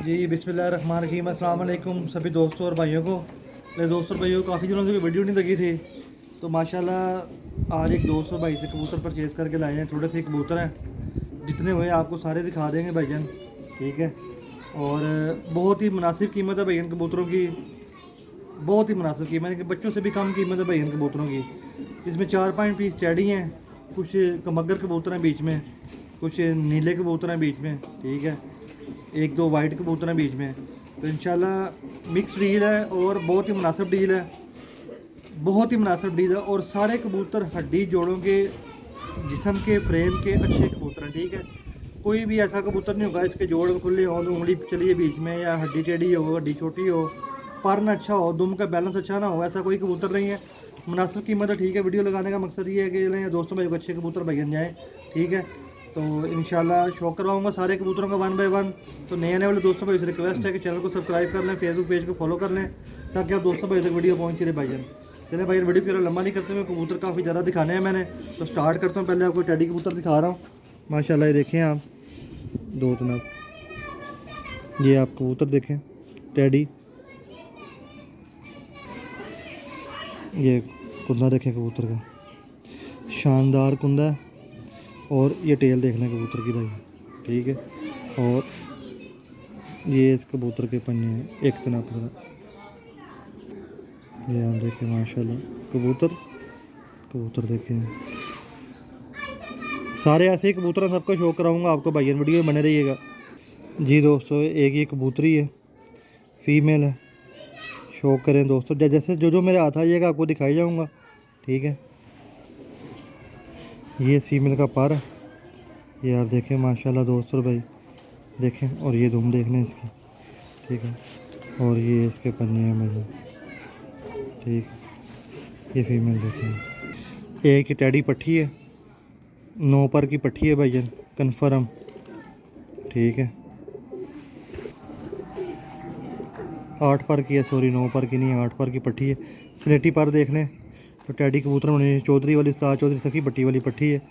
जी बिस्मिल्लाहिर्रहमानिर्रहीम, अस्सलाम वालेकुम सभी दोस्तों और भाइयों को। मेरे दोस्तों और भाइयों को काफ़ी दिनों से कोई वीडियो नहीं लगी थी, तो माशाल्लाह आज एक दोस्त और भाई से कबूतर परचेज़ करके लाए हैं। थोड़े से कबूतर हैं, जितने हुए आपको सारे दिखा देंगे भाईजान, ठीक है। और बहुत ही मुनासिब कीमत है भाईजान कबूतरों की, बहुत ही मुनासिब कीमत है कि बच्चों से भी कम कीमत है भाईजान कबूतरों की। इसमें 4-5 पीस टेडी हैं, कुछ कमगर कबूतर हैं बीच में, कुछ नीले कबूतर हैं बीच में, ठीक है। एक दो वाइट कबूतर हैं बीच में। तो इंशाल्लाह मिक्स डील है और बहुत ही मुनासिब डील है, बहुत ही मुनासिब डील है। और सारे कबूतर हड्डी जोड़ों के, जिस्म के, फ्रेम के अच्छे कबूतर हैं, ठीक है। कोई भी ऐसा कबूतर नहीं होगा इसके जोड़ खुले हों, उंगली चलिए बीच में, या हड्डी टेढ़ी हो, हड्डी छोटी हो, परन अच्छा हो, दुम का बैलेंस अच्छा ना हो, ऐसा कोई कबूतर नहीं है। मुनासिब कीमत है, ठीक है। वीडियो लगाने का मकसद ये है कि दोस्तों भाई को अच्छे कबूतर बन जाएँ, ठीक है। तो इंशाल्लाह शो करवाऊंगा सारे कबूतरों का 1 बाय 1। तो नए आने वाले दोस्तों भाई से रिक्वेस्ट है कि चैनल को सब्सक्राइब कर लें, फेसबुक पेज को फॉलो कर लें, ताकि आप दोस्तों भाई तक वीडियो पहुँच रहे भाईजान। चले भाई वीडियो की लंबा नहीं करते हुए, कबूतर काफ़ी ज़्यादा दिखाने हैं मैंने, तो स्टार्ट करता हूँ। पहले आपको टेडी कबूतर दिखा रहा हूँ। माशाल्लाह ये देखें आप, दो तनाब, ये आप कबूतर देखें टेडी, ये कुंदा देखें कबूतर का, शानदार कुंदा है। और ये टेल देख लें कबूतर की भाई, ठीक है। और ये इस कबूतर के पन्ने हैं, एक तना पूरा, ये आप देखें माशाल्लाह कबूतर, कबूतर देखें सारे ऐसे ही कबूतर हैं, सबका शो कराऊंगा आपको भाईजान, वीडियो में बने रहिएगा। जी दोस्तों, एक ये कबूतरी है, फीमेल है, शो करें दोस्तों। जैसे जो मेरे हाथ आइएगा आपको दिखाई जाऊँगा, ठीक है। ये इस फीमेल का पर है, ये आप देखें माशाल्लाह दोस्तों भाई देखें। और ये धूम देख लें इसकी, ठीक है। और ये इसके पन्ने हैं मुझे, ठीक। ये फीमेल देखें, एक टेडी पट्टी है, 9 पर की पट्टी है भाईजान, कन्फर्म, ठीक है। 8 पर की है, सॉरी 9 पर की नहीं, 8 पर की पट्टी है। स्लेटी पर देख लें तो टेडी कबूतर में चौधरी वाली, उस्ताद चौधरी सखी पट्टी वाली पट्टी है,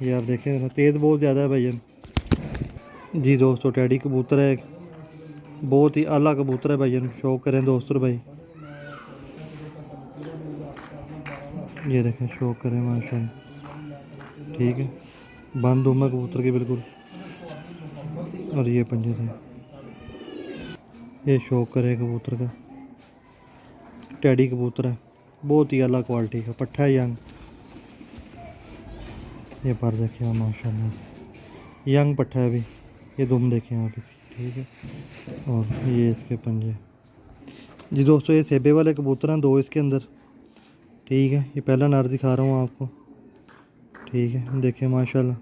ये आप देखें। तेज़ बहुत ज़्यादा है भाईजान। जी दोस्तों, टेडी कबूतर है, बहुत ही आला कबूतर है भाईजान, शौक करें दोस्तों भाई, ये देखें शौक करें माशाल्लाह, ठीक है। बंद दुम है कबूतर की बिल्कुल। और ये पंजे थे, ये शौक करे कबूतर का, टेडी कबूतर है, बहुत ही आला क्वालिटी का पट्ठा है, यंग। ये पर देखें आप माशाल्लाह, यंग पट्ठा है अभी, ये दुम देखें आप इसकी, ठीक है। और ये इसके पंजे। जी दोस्तों, ये सेबे वाले कबूतर हैं, 2 इसके अंदर, ठीक है। ये पहला नर दिखा रहा हूँ आपको, ठीक है। देखें माशाल्लाह,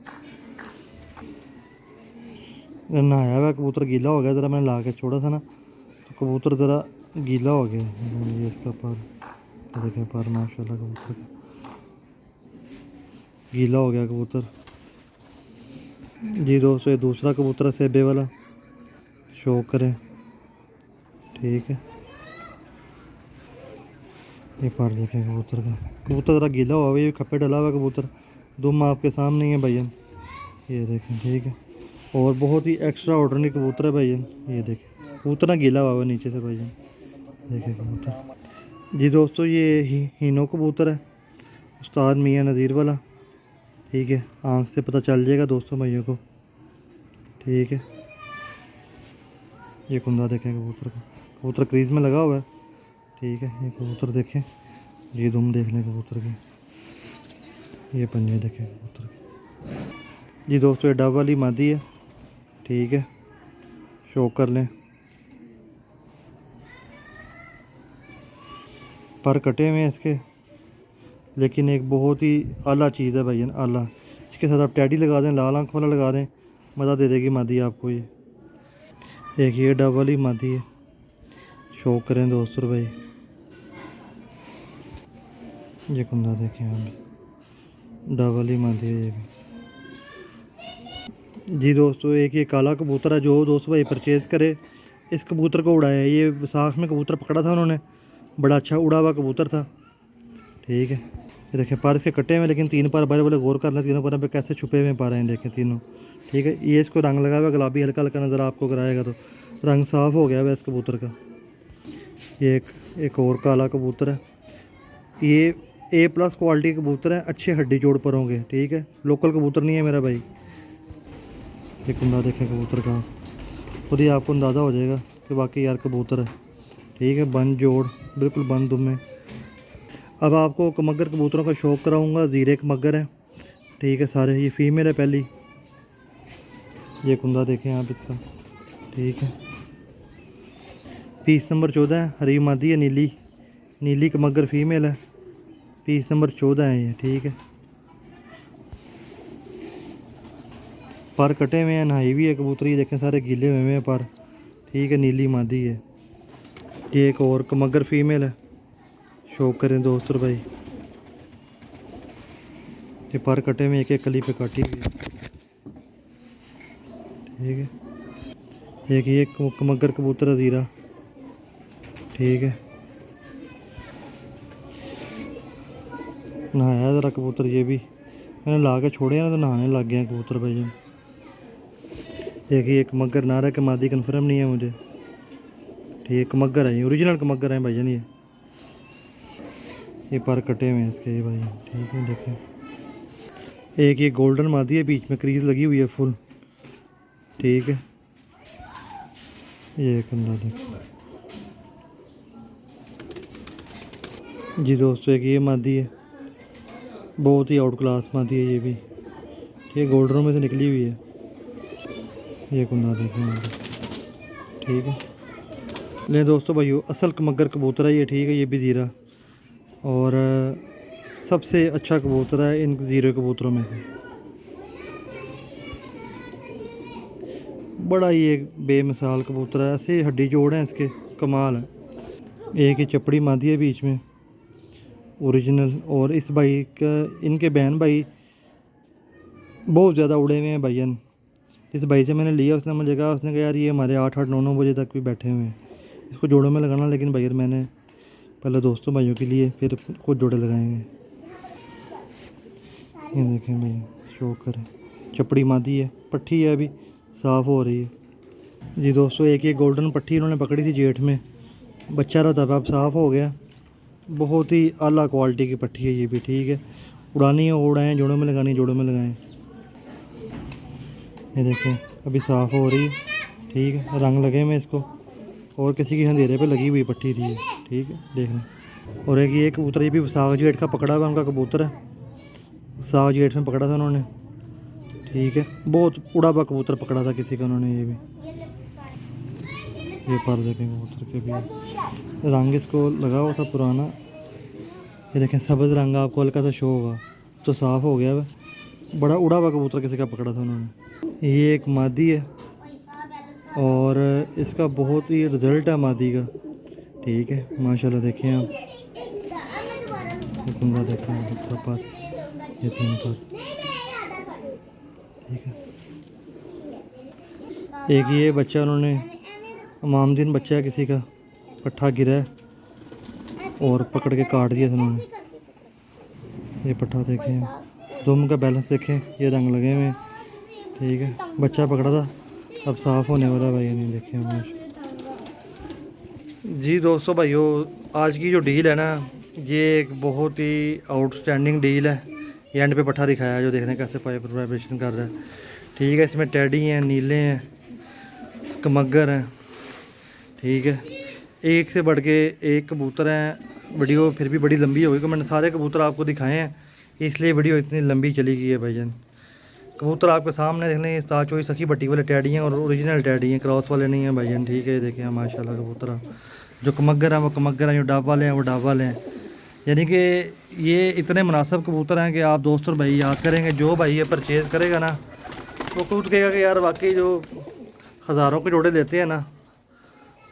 नहाया हुआ कबूतर गीला हो गया, ज़रा मैंने ला के छोड़ा था ना, तो कबूतर ज़रा गीला हो गया। ये इसका पर देखें, पर माशाल्लाह कबूतर का गीला हो गया कबूतर। जी दोस्तों, ये दूसरा कबूतर है सेबे वाला, शो करें, ठीक है। ये पर देखें कबूतर का, कबूतर ज़रा गीला हुआ है, ये खप्पे डला हुआ कबूतर, दुम आपके सामने ही है भाईजान, ये देखें, ठीक है। और बहुत ही एक्स्ट्रा ऑर्डनरी कबूतर है भाईजान, ये देखें कबूतर ना गीला हुआ है नीचे से भाईजान, देखें कबूतर। जी दोस्तों, ये हीनो कबूतर है, उस्ताद मियाँ नज़ीर वाला, ठीक है। आँख से पता चल जाएगा दोस्तों भाइयों को, ठीक है। ये कुंदा देखें कबूतर का, कबूतर क्रीज में लगा हुआ है, ठीक है। ये कबूतर देखें, ये दुम देख लें कबूतर की, ये पंजे देखें कबूतर की। जी दोस्तों, ये डब वाली मादी है, ठीक है, शो कर लें। पर कटे हुए हैं इसके, लेकिन एक बहुत ही आला चीज़ है भाईजान, आला। इसके साथ आप टैडी लगा दें, लाल आंख वाला लगा दें, मज़ा दे देगी मादी आपको। ये एक ये डब वाली मादी है, शो करें दोस्तों भाई, ये कुंदा देखें आप, डब वाली मादी है ये भी। जी दोस्तों, एक ये काला कबूतर है, जो दोस्त भाई परचेज़ करे इस कबूतर को उड़ाया है। ये विसाख में कबूतर पकड़ा था उन्होंने, बड़ा अच्छा उड़ा हुआ कबूतर था, ठीक है। ये देखें पर इसके कटे हुए, लेकिन 3 पर बड़े बड़े गौर कर लें, तीनों पर पे कैसे छुपे हुए पा रहे हैं, देखें तीनों, ठीक है। ये इसको रंग लगा हुआ गुलाबी, हल्का हल्का नज़र आपको कराएगा, तो रंग साफ़ हो गया है इस कबूतर का। ये एक और काला कबूतर है। ये A+ क्वालिटी के कबूतर है, अच्छे हड्डी जोड़ पर होंगे, ठीक है। लोकल कबूतर नहीं है मेरा भाई। ये कुंदा देखें कबूतर का, खुद ही आपको अंदाज़ा हो जाएगा कि वाकई यार कबूतर है, ठीक है। बंद जोड़, बिल्कुल बंद दुम में। अब आपको कमगर कबूतरों का शौक़ कराऊंगा। ज़ीरे कमगर है, ठीक है सारे। ये फीमेल है पहली। ये कुंदा देखें आप इसका, ठीक है। पीस नंबर 14 है, हरी मादी है, नीली कमगर फीमेल है। पीस नंबर 14 है ये, ठीक है। पर कटे हुए हैं, नहाई भी है कबूतर, ये देखें सारे गीले हुए हैं पर, ठीक है। नीली मादी है। ये एक और कमगर फीमेल है, शौक करें दोस्त और भाई। ये पर कटे में एक कली पे काटी हुई है, ठीक है। एक ये कमगर कबूतर है ज़ीरा, ठीक है। नहाया ज़रा कबूतर, ये भी मैंने ला के छोड़े हैं ना तो नहाने लग गए हैं कबूतर भाई जान। एक कमगर नारा के मादी कन्फर्म नहीं है मुझे, ठीक। कमगर है, ये ओरिजिनल कमगर है भाई जान। ये पर कटे हुए हैं इसके भाई, ठीक है। देखें एक ये गोल्डन मादी है, बीच में क्रीज लगी हुई है फुल, ठीक है। ये कंधा देखें जी दोस्तों, एक ये मादी है, बहुत ही आउट क्लास मादी है ये भी, ये गोल्डनों में से निकली हुई है। ये कुंदा देखें, ठीक है। ले दोस्तों भाइयों, असल कमगर कबूतर है ये, ठीक है। ये भी ज़ीरा, और सबसे अच्छा कबूतर है इन ज़ीरे कबूतरों में से। बड़ा ही एक बेमिसाल कबूतर है, ऐसे हड्डी जोड़ हैं इसके, कमाल है। एक ही चपड़ी मादी है बीच में, ओरिजिनल। और इस भाई का, इनके बहन भाई बहुत ज़्यादा उड़े हुए हैं भाईयन। इस भाई से मैंने लिया, उसने मुझे कहा, उसने कहा यार ये हमारे 8-8, 9-9 बजे तक भी बैठे हुए हैं, इसको जोड़ों में लगाना। लेकिन भैया मैंने पहले दोस्तों भाइयों के लिए, फिर खुद जोड़े लगाएंगे। ये देखें भैया, शो करें, चपड़ी मादी है, पट्ठी है, अभी साफ़ हो रही है जी दोस्तों। एक ये गोल्डन पट्ठी इन्होंने पकड़ी थी जेठ में, बच्चा रहता था, अब साफ़ हो गया। बहुत ही आला क्वालिटी की पट्ठी है ये भी, ठीक है। उड़ानी है उड़ाएँ, जोड़ों में लगानी जोड़ों में लगाएँ। ये देखें अभी साफ़ हो रही है, ठीक है। रंग लगे हुए इसको, और किसी की अंधेरे पे लगी हुई पट्टी थी, ठीक है। देखना, और एक ये कबूतर, ये भी साग जेठ का पकड़ा हुआ उनका कबूतर है, साग जेठ में पकड़ा था उन्होंने, ठीक है। बहुत उड़ा हुआ कबूतर पकड़ा था किसी का उन्होंने। ये भी, ये पर देखें कबूतर के भी रंग इसको लगा हुआ था पुराना। ये देखें सब्ज़ रंग आपको हल्का सा शो होगा, तो साफ़ हो गया वह। बड़ा उड़ा हुआ कबूतर किसी का पकड़ा था उन्होंने। ये एक मादी है, और इसका बहुत ही रिज़ल्ट है मादी का, ठीक है। माशाल्लाह देखें आप, ये कुंदा देखें पर, ये 3 पर, ठीक है। एक ये बच्चा उन्होंने, मामदीन बच्चा है किसी का, पट्ठा गिरा है और पकड़ के काट दिया था उन्होंने। ये पट्ठा देखें, दुम का बैलेंस देखें, ये रंग लगे हुए, ठीक है। बच्चा पकड़ा था, अब साफ़ होने वाला भाई, नहीं देखें हमें जी दोस्तों भाइयों। आज की जो डील है ना, ये एक बहुत ही आउटस्टैंडिंग डील है। ये एंड पे पट्ठा दिखाया है, जो देखने कैसे पाइप वाइब्रेशन कर रहा है, ठीक है। इसमें टेडी हैं, नीले हैं, कमगर हैं, ठीक है। एक से बढ़ के एक कबूतर हैं। वीडियो फिर भी बड़ी लंबी होगी, मैंने सारे कबूतर आपको दिखाए हैं, इसलिए वीडियो इतनी लंबी चली गई है भाईजान। कबूतर आपके सामने देख लें, साचोई सखी पट्टी वाले टैडी हैं, और ओरिजिनल टैडी हैं, क्रॉस वाले नहीं हैं भाईजान, ठीक है। देखें माशाल्लाह कबूतर, जो कमगर हैं वो कमगर हैं, जो डाब वाले हैं वो डाब वाले हैं। यानी कि ये इतने मुनासिब कबूतर हैं कि आप दोस्त और भाई याद करेंगे, जो भाई ये परचेज़ करेगा ना, वो खुद कहेगा कि यार वाकई जो हज़ारों के जोड़े देते हैं ना,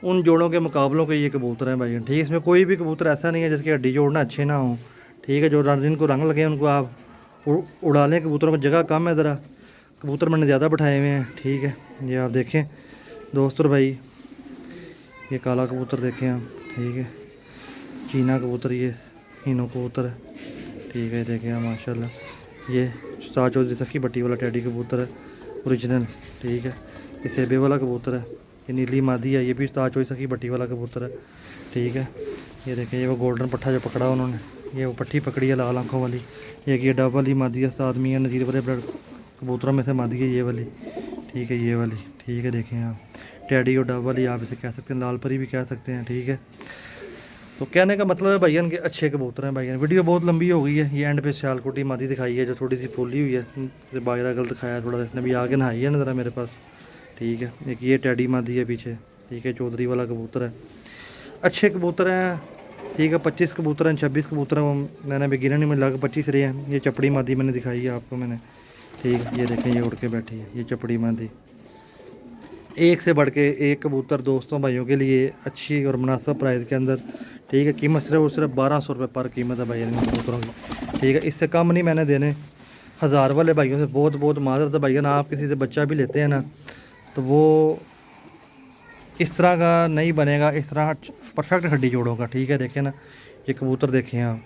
उन जोड़ों के मुकाबलों के ये कबूतर हैं भाई, ठीक है। इसमें कोई भी कबूतर ऐसा नहीं है जिसकी हड्डी जोड़ना अच्छे ना हो, ठीक है। जो जिनको रंग लगे उनको आप उड़ा लें। कबूतरों में जगह कम है ज़रा, कबूतर मैंने ज़्यादा बैठाए हुए हैं, ठीक है। ये आप देखें दोस्तों भाई, ये काला कबूतर देखें आप, ठीक है। चीना कबूतर, ये हीनो कबूतर है, ठीक है। देखें आप माशाल्लाह, ये साचो सखी बट्टी वाला टैडी कबूतर है ओरिजिनल, ठीक है। ये सेबे वाला कबूतर है, ये नीली मादी है, ये भी उस्ताद चॉइस की भट्टी वाला कबूतर है। ठीक है, ये देखें ये वो गोल्डन पट्ठा जो पकड़ा उन्होंने, ये वो पट्टी पकड़ी है लाल आँखों वाली। ये डब वाली मादी है, उस्ताद मियां नज़ीर वाले ब्लड कबूतरों में से मादी है ये वाली। ठीक है, ये वाली। ठीक है, देखें आप टैडी और डब वाली आप इसे कह सकते हैं, लाल परी भी कह सकते हैं। ठीक है, तो कहने का मतलब है भैया इनके अच्छे कबूतर हैं भैया। वीडियो बहुत लंबी हो गई है। ये एंड पे सियालकोटी मादी दिखाई है जो थोड़ी सी फूली हुई है, बाजरा गल दिखाया है थोड़ा सा, इसने भी आगे नहाई है ना ज़रा मेरे पास। ठीक है, एक ये टैडी मादी है पीछे। ठीक है, चौधरी वाला कबूतर है, अच्छे कबूतर हैं। ठीक है, 25 कबूतर हैं, 26 कबूतर हैं, मैंने भी गिने नहीं, मुझे लगा 25 रहे हैं। ये चपड़ी मादी मैंने दिखाई है आपको मैंने। ठीक है, ये देखें ये उड़ के बैठी है, ये चपड़ी मादी। एक से बढ़ के एक कबूतर दोस्तों भाइयों के लिए अच्छी और मुनासिब प्राइस के अंदर। ठीक है, कीमत सिर्फ और सिर्फ 1200 रुपये पर कीमत है भाई इन कबूतरों की। ठीक है, इससे कम नहीं मैंने देने। हज़ार वाले भाइयों से बहुत बहुत माजरत है भैया ना, आप किसी से बच्चा भी लेते हैं ना तो वो इस तरह का नहीं बनेगा, इस तरह परफेक्ट हड्डी जोड़ोगा। ठीक है, देखें ना ये कबूतर देखें आप,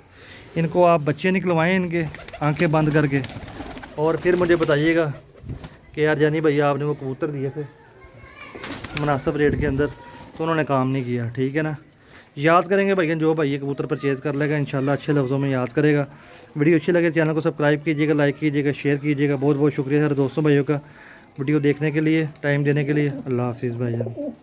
इनको आप बच्चे निकलवाएं इनके आंखें बंद करके, और फिर मुझे बताइएगा कि यार जानी भैया आपने वो कबूतर दिए थे मुनासिब रेट के अंदर तो उन्होंने काम नहीं किया। ठीक है ना, याद करेंगे भैया, जो भाई ये कबूतर परचेज़ कर लेगा इंशाल्लाह अच्छे लफ्ज़ों में याद करेगा। वीडियो अच्छी लगे चैनल को सब्सक्राइब कीजिएगा, लाइक कीजिएगा, शेयर कीजिएगा। बहुत बहुत शुक्रिया सारे दोस्तों भाइयों का वीडियो देखने के लिए, टाइम देने के लिए। अल्लाह हाफिज़ भाईजान।